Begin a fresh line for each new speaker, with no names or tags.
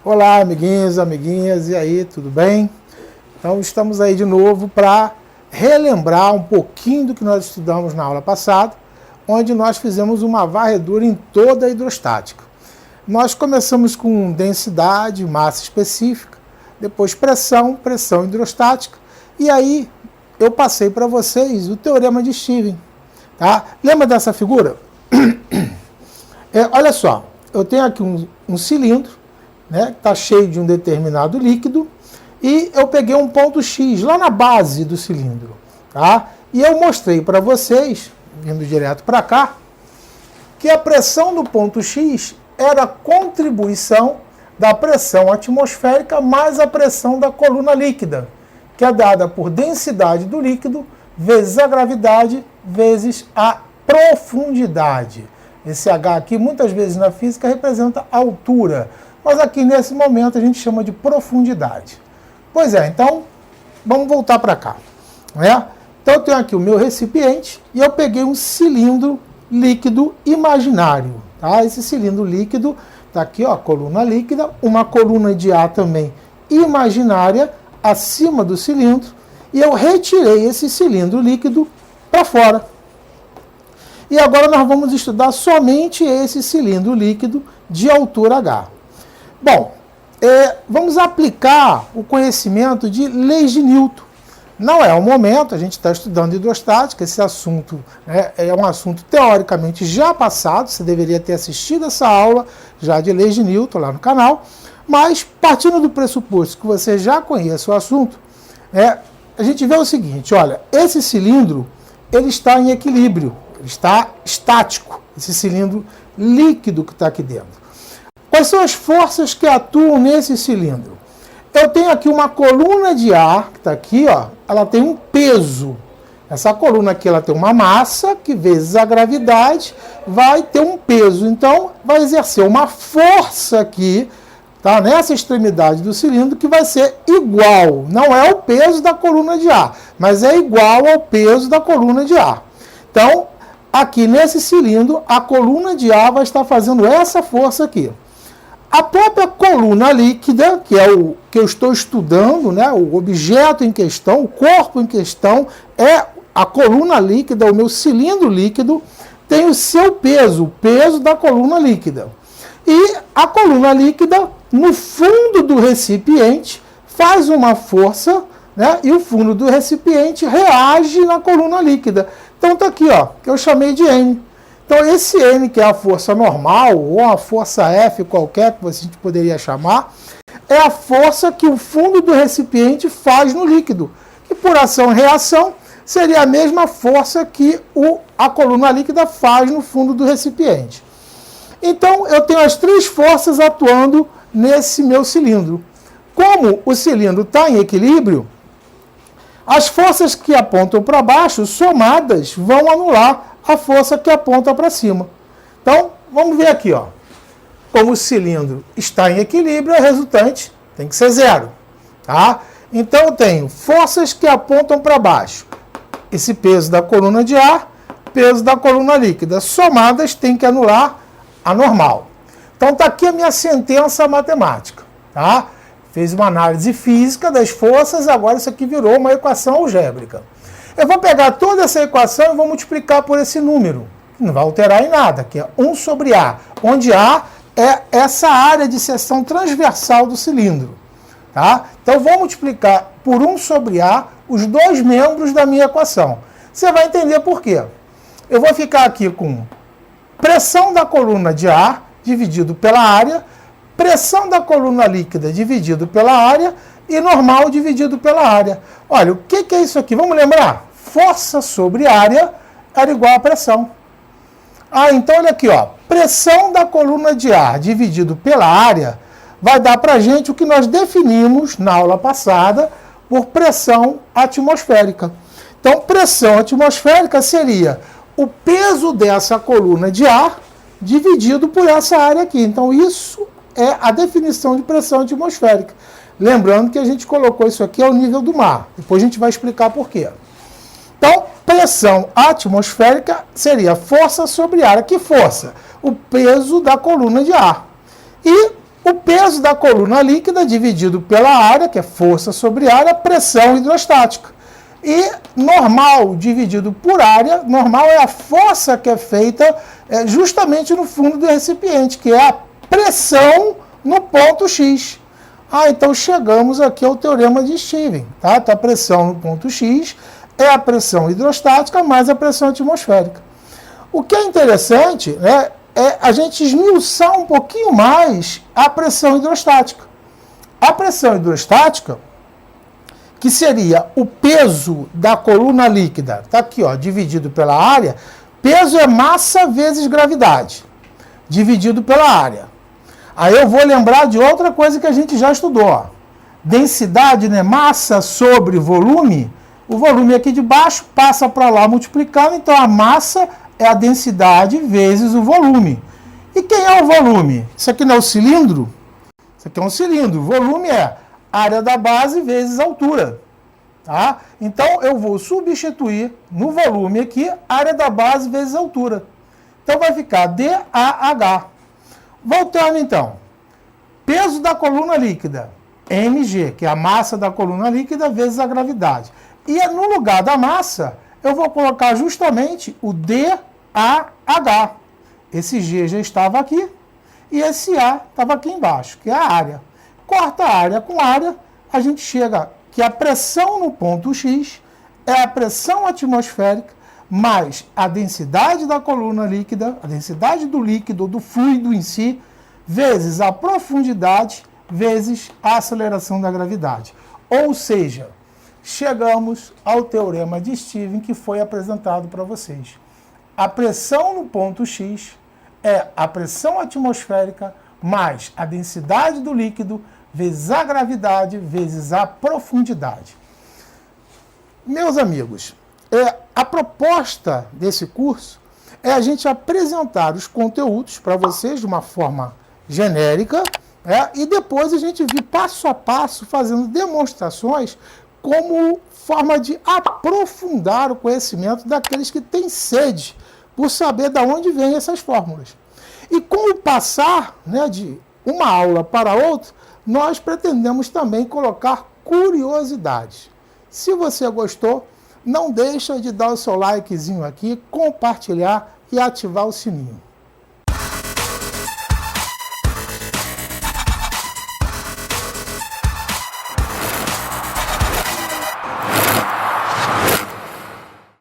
Olá, amiguinhos, amiguinhas, e aí, tudo bem? Então, estamos aí de novo para relembrar um pouquinho do que nós estudamos na aula passada, onde nós fizemos uma varredura em toda a hidrostática. Nós começamos com densidade, massa específica, depois pressão, pressão hidrostática, e aí eu passei para vocês o teorema de Stevens. Tá? Lembra dessa figura? Olha só, eu tenho aqui um cilindro, né, que está cheio de um determinado líquido, e eu peguei um ponto X lá na base do cilindro. Tá? E eu mostrei para vocês, vindo direto para cá, que a pressão do ponto X era a contribuição da pressão atmosférica mais a pressão da coluna líquida, que é dada por densidade do líquido vezes a gravidade vezes a profundidade. Esse H aqui, muitas vezes na física, representa a altura, mas aqui nesse momento a gente chama de profundidade. Pois é, então vamos voltar para cá. Né? Então eu tenho aqui o meu recipiente e eu peguei um cilindro líquido imaginário. Tá? Esse cilindro líquido está aqui, ó, coluna líquida, uma coluna de ar também imaginária acima do cilindro, e eu retirei esse cilindro líquido para fora. E agora nós vamos estudar somente esse cilindro líquido de altura H. Bom, vamos aplicar o conhecimento de leis de Newton. Não é o momento, a gente está estudando hidrostática, esse assunto é um assunto teoricamente já passado, você deveria ter assistido essa aula já de leis de Newton lá no canal, mas partindo do pressuposto que você já conhece o assunto, a gente vê o seguinte, olha, esse cilindro ele está em equilíbrio, ele está estático, esse cilindro líquido que está aqui dentro. Quais são as forças que atuam nesse cilindro? Eu tenho aqui uma coluna de ar, que está aqui, ó, ela tem um peso. Essa coluna aqui ela tem uma massa, que vezes a gravidade vai ter um peso. Então, vai exercer uma força aqui, tá, nessa extremidade do cilindro, que vai ser igual. Não é o peso da coluna de ar, mas é igual ao peso da coluna de ar. Então, aqui nesse cilindro, a coluna de ar vai estar fazendo essa força aqui. A própria coluna líquida, que é o que eu estou estudando, né, o objeto em questão, o corpo em questão, é a coluna líquida, o meu cilindro líquido, tem o seu peso, o peso da coluna líquida. E a coluna líquida, no fundo do recipiente, faz uma força, né, e o fundo do recipiente reage na coluna líquida. Então está aqui, ó, que eu chamei de N. Então, esse N, que é a força normal, ou a força F qualquer que a gente poderia chamar, é a força que o fundo do recipiente faz no líquido. E por ação e reação, seria a mesma força que a coluna líquida faz no fundo do recipiente. Então, eu tenho as três forças atuando nesse meu cilindro. Como o cilindro está em equilíbrio, as forças que apontam para baixo, somadas, vão anular a força que aponta para cima. Então, vamos ver aqui, ó. Como o cilindro está em equilíbrio, a resultante tem que ser zero. Tá? Então, eu tenho forças que apontam para baixo. Esse peso da coluna de ar, peso da coluna líquida. Somadas, tem que anular a normal. Então, está aqui a minha sentença matemática. Tá? Fez uma análise física das forças, agora isso aqui virou uma equação algébrica. Eu vou pegar toda essa equação e vou multiplicar por esse número, que não vai alterar em nada, que é 1 sobre A, onde A é essa área de seção transversal do cilindro. Tá? Então, eu vou multiplicar por 1 sobre A os dois membros da minha equação. Você vai entender por quê. Eu vou ficar aqui com pressão da coluna de ar dividido pela área, pressão da coluna líquida dividido pela área, e normal dividido pela área. Olha, o que é isso aqui? Vamos lembrar? Força sobre área era igual a pressão. Então olha aqui, ó. Pressão da coluna de ar dividido pela área vai dar para a gente o que nós definimos na aula passada por pressão atmosférica. Então, pressão atmosférica seria o peso dessa coluna de ar dividido por essa área aqui. Então, isso é a definição de pressão atmosférica. Lembrando que a gente colocou isso aqui ao nível do mar. Depois a gente vai explicar por quê. Então, pressão atmosférica seria força sobre área. Que força? O peso da coluna de ar. E O peso da coluna líquida dividido pela área, que é força sobre área, pressão hidrostática. E normal dividido por área, normal é a força que é feita justamente no fundo do recipiente, que é a pressão no ponto X. Então chegamos aqui ao teorema de Stevens. Tá? Então a pressão no ponto X é a pressão hidrostática mais a pressão atmosférica. O que é interessante, né, é a gente esmiuçar um pouquinho mais a pressão hidrostática. A pressão hidrostática, que seria o peso da coluna líquida, está aqui, ó, dividido pela área. Peso é massa vezes gravidade, dividido pela área. Aí eu vou lembrar de outra coisa que a gente já estudou. Ó. Densidade, né, massa sobre volume. O volume aqui de baixo passa para lá multiplicando, então a massa é a densidade vezes o volume. E quem é o volume? Isso aqui não é o cilindro? Isso aqui é um cilindro. O volume é área da base vezes altura. Tá? Então, eu vou substituir no volume aqui, área da base vezes altura. Então, vai ficar DAH. Voltando, então. Peso da coluna líquida, mg, que é a massa da coluna líquida vezes a gravidade. E no lugar da massa, eu vou colocar justamente o DAH. Esse G já estava aqui e esse A estava aqui embaixo, que é a área. Corta a área com área, a gente chega que a pressão no ponto X é a pressão atmosférica mais a densidade da coluna líquida, a densidade do líquido, do fluido em si, vezes a profundidade, vezes a aceleração da gravidade. Ou seja, chegamos ao teorema de Stevens que foi apresentado para vocês. A pressão no ponto X é a pressão atmosférica mais a densidade do líquido vezes a gravidade vezes a profundidade. Meus amigos, a proposta desse curso é a gente apresentar os conteúdos para vocês de uma forma genérica, e depois a gente vir passo a passo fazendo demonstrações como forma de aprofundar o conhecimento daqueles que têm sede por saber de onde vêm essas fórmulas. E com o passar, né, de uma aula para outra, nós pretendemos também colocar curiosidades. Se você gostou, não deixa de dar o seu likezinho aqui, compartilhar e ativar o sininho.